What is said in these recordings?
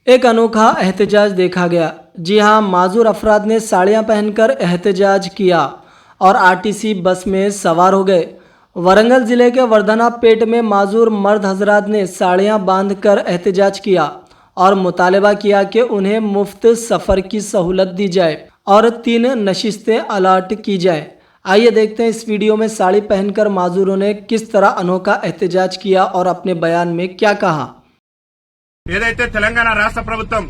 एक अनोखा एहतजाज देखा गया। जी हां, माजूर अफराद ने साड़ियां पहनकर एहतजाज किया और आरटीसी बस में सवार हो गए। वरंगल जिले के वर्धनापेट में माजूर मर्द हजरात ने साड़ियां बांधकर एहतजाज किया और मुतालबा किया कि उन्हें मुफ्त सफ़र की सहूलत दी जाए और 3 नशिस्तें अलॉट की जाए। आइए देखते हैं इस वीडियो में साड़ी पहनकर माजूरों ने किस तरह अनोखा एहतजाज किया और अपने बयान में क्या कहा। ఏదైతే తెలంగాణ రాష్ట్ర ప్రభుత్వం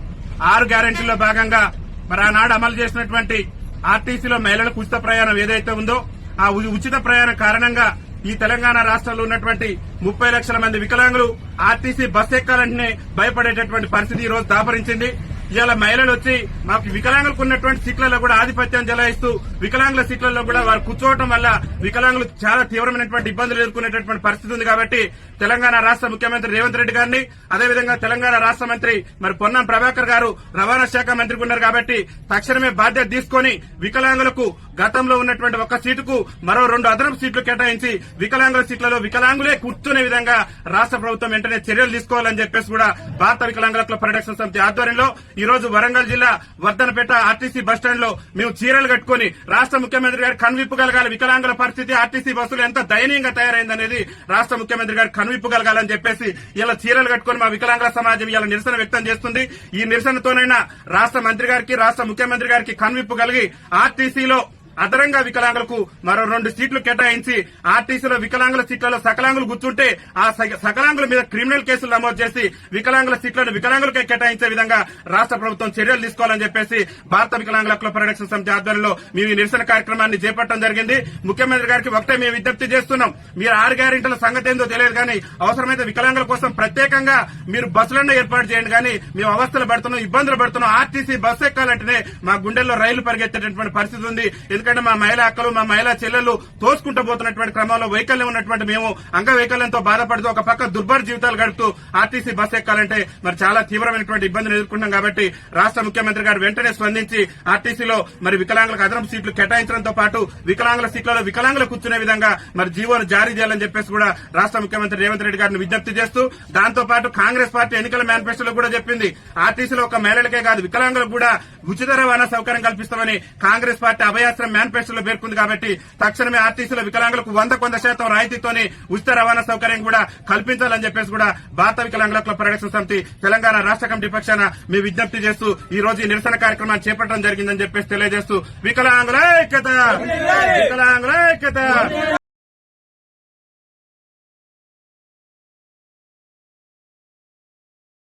6 గ్యారెంటీల్లో భాగంగా మరి ఆనాడు అమలు చేసినటువంటి ఆర్టీసీలో మహిళలకు ఉచిత ప్రయాణం ఏదైతే ఉందో ఆ ఉచిత ప్రయాణం కారణంగా ఈ తెలంగాణ రాష్ట్రంలో ఉన్నటువంటి 30 లక్షల మంది వికలాంగులు ఆర్టీసీ బస్ ఎక్కాలంటేనే భయపడేటటువంటి పరిస్థితి ఈ రోజు దాపరించింది. ఇవాళ మహిళలు వచ్చి మాకు వికలాంగులకు ఉన్నటువంటి సీట్లలో కూడా ఆధిపత్యం చెలాయిస్తూ వికలాంగుల సీట్లలో కూడా వారు కూర్చోవడం వల్ల వికలాంగులు చాలా తీవ్రమైనటువంటి ఇబ్బందులు ఎదుర్కొనేటటువంటి పరిస్థితి ఉంది. కాబట్టి తెలంగాణ రాష్ట్ర ముఖ్యమంత్రి రేవంత్ రెడ్డి గారిని అదేవిధంగా తెలంగాణ రాష్ట్ర మంత్రి మరి పొన్నం ప్రభాకర్ గారు రవాణా శాఖ మంత్రికి ఉన్నారు కాబట్టి తక్షణమే బాధ్యత తీసుకుని వికలాంగులకు గతంలో ఉన్నటువంటి ఒక్క సీటుకు మరో 2 అదనపు సీట్లు కేటాయించి వికలాంగుల సీట్లలో వికలాంగులే కూర్చునే విధంగా రాష్ట్ర ప్రభుత్వం వెంటనే చర్యలు తీసుకోవాలని చెప్పేసి కూడా భారత వికలాంగుల హక్కుల పరిరక్షణ సమితి ఆధ్వర్యంలో ఈ రోజు వరంగల్ జిల్లా వర్ధనపేట ఆర్టీసీ బస్టాండ్ లో మేము చీరలు కట్టుకుని రాష్ట్ర ముఖ్యమంత్రి గారు కనువిప్పు కలగాలి, వికలాంగుల పరిస్థితి ఆర్టీసీ బస్సులు ఎంత దయనీయంగా తయారైందనేది రాష్ట్ర ముఖ్యమంత్రి గారు కనువిప్పు కలగాలని చెప్పేసి ఇలా చీరలు కట్టుకుని మా వికలాంగుల సమాజం ఇలా నిరసన వ్యక్తం చేస్తుంది. ఈ నిరసనతోనైనా రాష్ట్ర మంత్రి గారికి రాష్ట్ర ముఖ్యమంత్రి గారికి కనువిప్పు కలిగి ఆర్టీసీలో అదనంగా వికలాంగులకు మరో 2 సీట్లు కేటాయించి ఆర్టీసీలో వికలాంగుల సీట్లలో సకలాంగులు కూర్చుంటే ఆ సకలాంగుల మీద క్రిమినల్ కేసులు నమోదు చేసి వికలాంగుల సీట్లను వికలాంగులకే కేటాయించే విధంగా రాష్ట్ర ప్రభుత్వం చర్యలు తీసుకోవాలని చెప్పేసి భారత వికలాంగుల హక్కుల పరిరక్షణ సమితి ఆధ్వర్యంలో మేము ఈ నిరసన కార్యక్రమాన్ని చేపట్టడం జరిగింది. ముఖ్యమంత్రి గారికి ఒకటే మేము విజ్ఞప్తి చేస్తున్నాం, మీరు 6 గ్యారెంటీల సంగతి ఏందో తెలియదు కానీ అవసరమైతే వికలాంగుల కోసం ప్రత్యేకంగా మీరు బస్సులను ఏర్పాటు చేయండి. కానీ మేము అవస్థలు పడుతున్నాం, ఇబ్బందులు పడుతున్నాం. ఆర్టీసీ బస్సు ఎక్కాలంటేనే మా గుండెల్లో రైలు పరిగెత్తేటటువంటి పరిస్థితి ఉంది. ఎందుకంటే మా మహిళా అక్కలు మా మహిళా చెల్లెలు తోసుకుంటూ పోతున్నటువంటి క్రమంలో వైకల్యం ఉన్నటువంటి మేము అంగవైకల్యంతో బాధపడుతూ ఒక పక్క దుర్భర జీవితాలు గడుపుతూ ఆర్టీసీ బస్ ఎక్కాలంటే మరి చాలా తీవ్రమైనటువంటి ఇబ్బందులు ఎదుర్కొంటాం. కాబట్టి రాష్ట్ర ముఖ్యమంత్రి గారు వెంటనే స్పందించి ఆర్టీసీలో మరి వికలాంగులకు అదనపు సీట్లు కేటాయించడంతో పాటు వికలాంగుల సీట్లలో వికలాంగులు కూర్చునే విధంగా మరి జీవోను జారీ చేయాలని చెప్పేసి కూడా రాష్ట్ర ముఖ్యమంత్రి రేవంత్ రెడ్డి గారిని విజ్ఞప్తి చేస్తూ దాంతో పాటు కాంగ్రెస్ పార్టీ ఎన్నికల మేనిఫెస్టోలో కూడా చెప్పింది ఆర్టీసీలో ఒక మహిళలకే కాదు వికలాంగులకు కూడా ఉచిత రవాణా సౌకర్యం కల్పిస్తామని కాంగ్రెస్ పార్టీ అభయాస్త్రం మేనిఫెస్టోలో పేర్కొంది. కాబట్టి తక్షణమే ఆర్టీసీలో వికలాంగులకు 100% రాయితీతోనే ఉచిత రవాణా సౌకర్యం కూడా కల్పించాలని చెప్పేసి కూడా భారత వికలాంగుల హక్కుల పరిరక్షణ సమితి తెలంగాణ రాష్ట్ర కమిటీ పక్షాన మేము విజ్ఞప్తి చేస్తూ ఈ రోజు ఈ నిరసన కార్యక్రమాన్ని చేపట్టడం జరిగిందని చెప్పేసి తెలియజేస్తూ వికలాంగుల ఐక్యత.